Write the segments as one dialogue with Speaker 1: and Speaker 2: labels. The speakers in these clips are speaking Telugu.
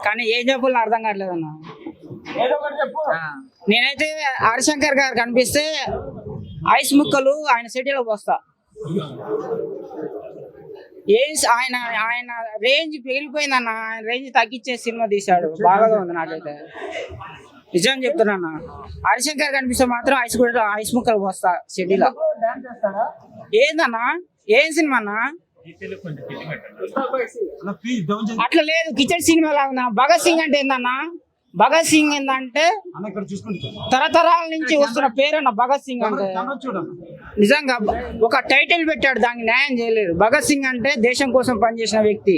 Speaker 1: కానీ ఏం చెప్పాలో అర్థం కావట్లేదు అన్న. నేనైతే హరిశంకర్ గారు కనిపిస్తే ఐస్ ముక్కలు ఆయన సిటీలో పోస్తా. ఆయన ఆయన రేంజ్ పెరిగిపోయిందన్న. ఆయన రేంజ్ తగ్గించే సినిమా తీశాడు, బాగా ఉంది. నాకైతే నిజం చెప్తున్నా, హరిశంకర్ కనిపిస్తే మాత్రం ఐస్ ముక్కలు పోస్తా సిటీలో. ఏందన్నా, ఏం సినిమా అన్నా? అట్లా లేదు, కిచెన్ సినిమా లాగా. భగత్ సింగ్ అంటే ఏందన్నా? భగత్ సింగ్ ఏంటంటే తరతరాల నుంచి వస్తున్న పేరన్న భగత్ సింగ్ అంటే. నిజంగా ఒక టైటిల్ పెట్టాడు, దానికి న్యాయం చేయలేదు. భగత్ సింగ్ అంటే దేశం కోసం పనిచేసిన వ్యక్తి.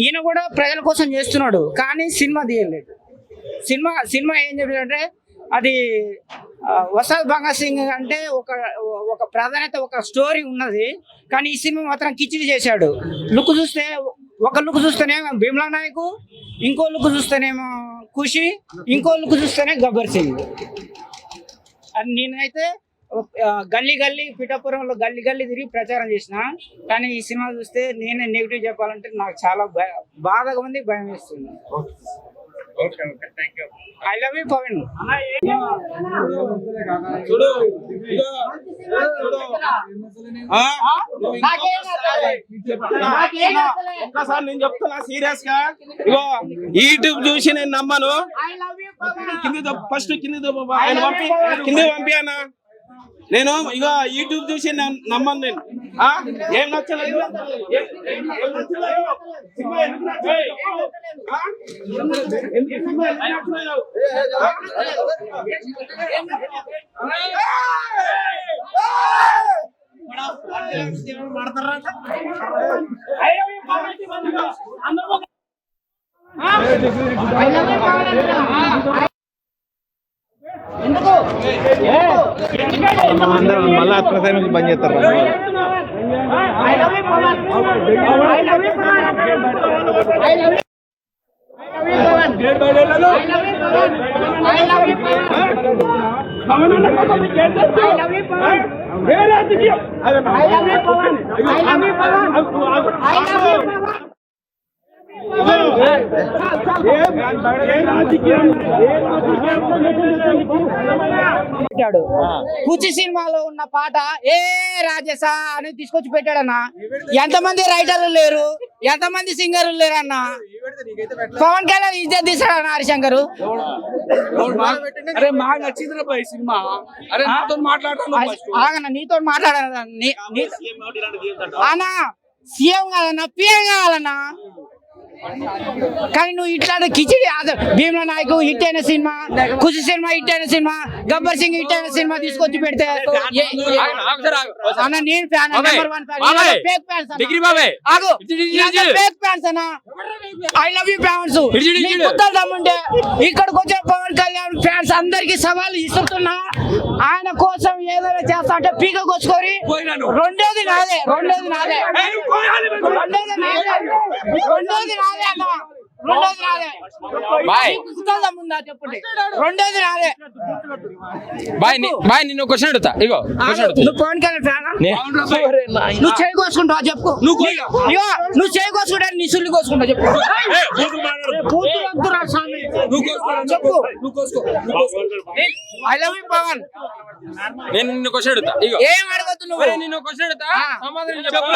Speaker 1: ఈయన కూడా ప్రజల కోసం చేస్తున్నాడు, కానీ సినిమా తీయలేదు. సినిమా ఏం చెప్పాడంటే, అది వసంత్ భగత్ సింగ్ అంటే ఒక ప్రాధాన్యత, ఒక స్టోరీ ఉన్నది. కానీ ఈ సినిమా మాత్రం కిచిడి చేశాడు. లుక్ చూస్తే, ఒక లుక్ చూస్తేనేమో భీమ్లా నాయక్, ఇంకో లుక్ చూస్తేనేమో ఖుషి, ఇంకో లుక్ చూస్తేనే గబ్బర్ సింగ్. నేనైతే గల్లీ పిఠాపురంలో గల్లీ తిరిగి ప్రచారం చేసిన. కానీ ఈ సినిమా చూస్తే నేనే నెగిటివ్ చెప్పాలంటే నాకు చాలా బాధగా ఉంది, భయం వేస్తుంది. I love you Pawan.
Speaker 2: ఒక్కసారి నేను చెప్తున్నా సీరియస్ గా, ఇగో యూట్యూబ్ చూసి నేను నమ్మను. ఫస్ట్ కింది పంపి అన్న. నేను ఇగో యూట్యూబ్ చూసి నమ్మను. నేను ఏం నచ్చలేదు.
Speaker 3: మళ్ళా ప్రసాదం బంద్ చేస్తారు.
Speaker 1: కూచి సినిమాలో ఉన్న పాట ఏ రాజసా అని తీసుకొచ్చి పెట్టాడన్నా. ఎంతమంది రైటర్లు లేరు, ఎంతమంది సింగర్లు లేరు అన్న. పవన్ కళ్యాణ్ ఇజ్జత్ తీసాడన్న హరిశంకర్.
Speaker 2: అరే మాకు నచ్చింది సినిమా. అరే నాతో
Speaker 1: ఆగన్నా, నీతో మాట్లాడాలన్నా. అన్నా సీఎం కాదన్నా, పిఎం కావాలన్నా. కానీ నువ్వు ఇట్లాంటి కిచిడి, భీమ్లా నాయక్ హిట్ అయిన సినిమా, ఖుషి సినిమా హిట్ అయిన సినిమా, గబ్బర్ సింగ్ హిట్ అయిన సినిమా తీసుకొచ్చి పెడితే అన్న నేను fan, number 1 fan. Fake fans అన్న. I love you fans. దమ్ముంటే ఇక్కడికి వచ్చే పవన్ కళ్యాణ్ ఫ్యాన్స్ అందరికి సవాల్ ఇస్తున్నా. ఆయన కోసం ఏదైనా చేస్తా అంటే పీక కొచ్చుకొని రెండోది నాదే అన్న.
Speaker 4: నిన్ను క్వశ్చన్ అడుగుతా. ఇగో
Speaker 1: పవన్ కళ్యాణ్ ఫ్యాన్ నువ్వు చేయి కోసుకుంటావా చెప్పు. నువ్వు చేయి కోసుకుంటా, నీ సుల్లి కోసుకుంటా చెప్పు. I love you Pawan.
Speaker 4: నేను నిన్ను క్వశ్చన్ అడుగుతా. ఇగో
Speaker 1: ఏం అడగద్దు నువ్వు.
Speaker 4: నిన్ను క్వశ్చన్ అడుగుతా, సమాధానం చెప్పు.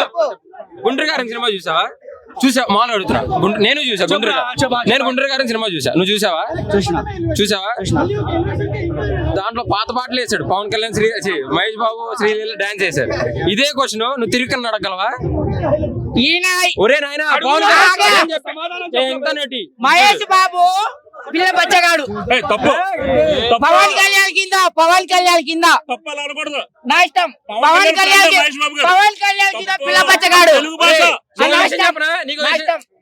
Speaker 4: గుండ్రి గారి సినిమా చూసావా? మామూలు అడుగుతున్నా. నేను చూసా గుండ్రి గారి సినిమా చూసా. నువ్వు చూసావా? దాంట్లో పాత పాటలు వేసాడు పవన్ కళ్యాణ్, మహేష్ బాబు, శ్రీలీల డాన్స్ చేశారు. ఇదే క్వశ్చన్ నువ్వు తిరిగి అడగలవా? ఒరే నాయన
Speaker 1: మహేష్ బాబు పిల్ల బచ్చగాడు. పవన్ కళ్యాణ్ కింద నా ఇష్టం. పవన్ కళ్యాణ్ కింద పిల్ల బచ్చగాడు.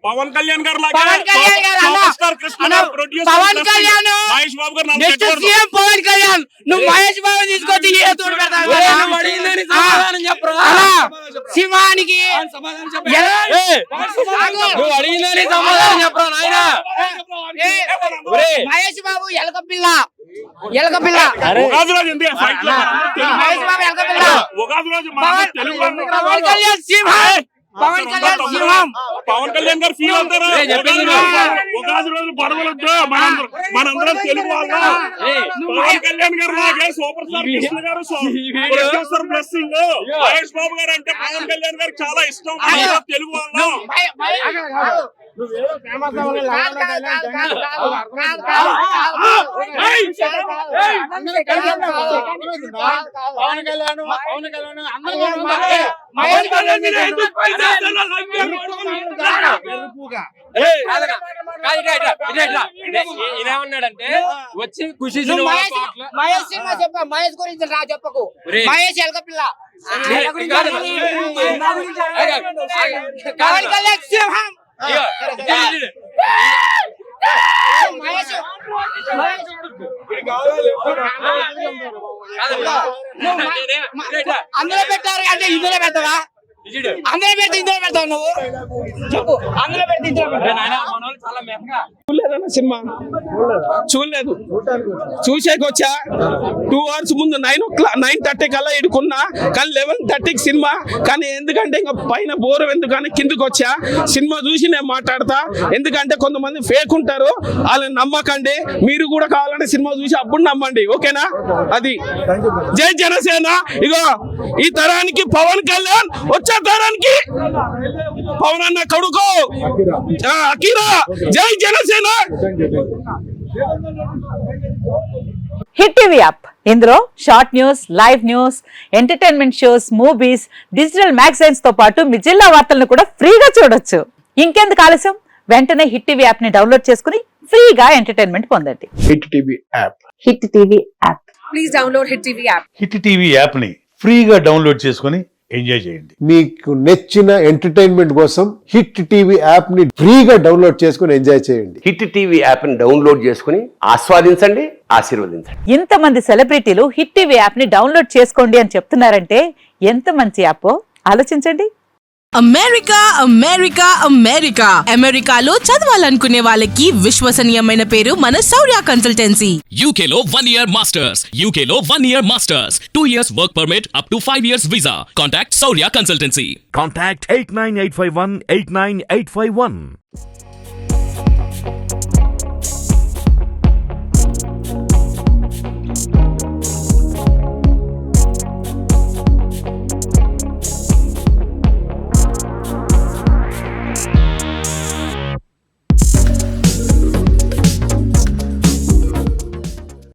Speaker 2: పవన్ కళ్యాణ్ గారు
Speaker 1: పవన్ కళ్యాణ్ నువ్వు మహేష్ బాబు తీసుకొచ్చి సింహానికి మహేష్ బాబు ఎలక పిల్ల మహేష్ బాబు ఎలక పిల్ల. పవన్ కళ్యాణ్ సింహ. పవన్ కళ్యాణ్ సింహం.
Speaker 2: పవన్ కళ్యాణ్ గారు ఫీల్ అవుతారా? ఉగాది రోజు గొడవలొద్దు, మనందరం తెలుగు వాళ్ళం. పవన్ కళ్యాణ్ గారు లాగే సూపర్ స్టార్ కృష్ణ గారు ప్రొడ్యూసర్ బ్లెస్సింగ్, మహేష్ బాబు గారు అంటే పవన్ కళ్యాణ్ గారికి చాలా ఇష్టం. మనందరం తెలుగు వాళ్ళం.
Speaker 4: ఇదేమన్నాడంటే వచ్చి ఖుషి
Speaker 1: మహేష్ సినిమా చెప్ప, మహేష్ గురించి రా చెప్పకు. మహేష్ ఎలక పిల్ల. పవన్ కళ్యాణ్ సింహం. అందులో పెట్టారు అంటే ఇందులో పెడతావా? అందులో పెట్టి ఇందులో పెడతావు నువ్వు చెప్పు. అందులో పెట్టి ఇందులో
Speaker 2: చూడలేదన్న సినిమా, చూడలేదు. చూసేకొచ్చా 2 hours ముందు 9:30 కల్లా ఇడుకున్నా, కానీ 11:30కి సినిమా. కానీ ఎందుకంటే ఇంకా పైన బోరు ఎందుకని కిందకి వచ్చా. సినిమా చూసి నేను మాట్లాడతా, ఎందుకంటే కొంతమంది ఫేక్ ఉంటారు, వాళ్ళని నమ్మకండి. మీరు కూడా కావాలంటే సినిమా చూసి అప్పుడు నమ్మండి, ఓకేనా? అది జై జనసేన. ఇగో ఈ తరానికి పవన్ కళ్యాణ్, వచ్చే తరానికి పవన్ అన్న కొడుకు అఖీరా. జై జనసేన.
Speaker 5: హిట్ టీవీ యాప్, ఇందులో short news, live news, entertainment shows, movies, digital magazines తో పాటు మీ జిల్లా వార్తలను కూడా ఫ్రీగా చూడొచ్చు. ఇంకెందుకు ఆలస్యం, వెంటనే హిట్ టీవీ యాప్ ని డౌన్లోడ్ చేసుకుని ఫ్రీగా ఎంటర్టైన్మెంట్ పొందండి.
Speaker 3: Hit TV app.
Speaker 5: Hit TV app.
Speaker 6: Please download Hit TV app.
Speaker 7: Hit TV app ని ఫ్రీగా డౌన్లోడ్ చేసుకుని ఎంజాయ్ చేయండి.
Speaker 8: మీకు నచ్చిన ఎంటర్టైన్మెంట్ కోసం హిట్ టీవీ యాప్ ని ఫ్రీగా డౌన్లోడ్ చేసుకుని ఎంజాయ్ చేయండి.
Speaker 9: హిట్ టీవీ యాప్ ని డౌన్లోడ్ చేసుకుని ఆస్వాదించండి, ఆశీర్వదించండి.
Speaker 5: ఇంతమంది సెలబ్రిటీలు హిట్ టీవీ యాప్ ని డౌన్లోడ్ చేసుకోండి అని చెప్తున్నారంటే ఎంత మంచి యాప్ ఆలోచించండి.
Speaker 6: అమెరికా అమెరికా అమెరికా అమెరికాలో చదవాలనుకునే వాళ్ళకి విశ్వసనీయమైన పేరు మన శౌర్య కన్సల్టెన్సీ.
Speaker 10: UK లో 1 year masters. UK లో 1 year masters. 2 years work permit up to 5 years visa. Contact Saurya Consultancy.
Speaker 7: Contact 89851 89851.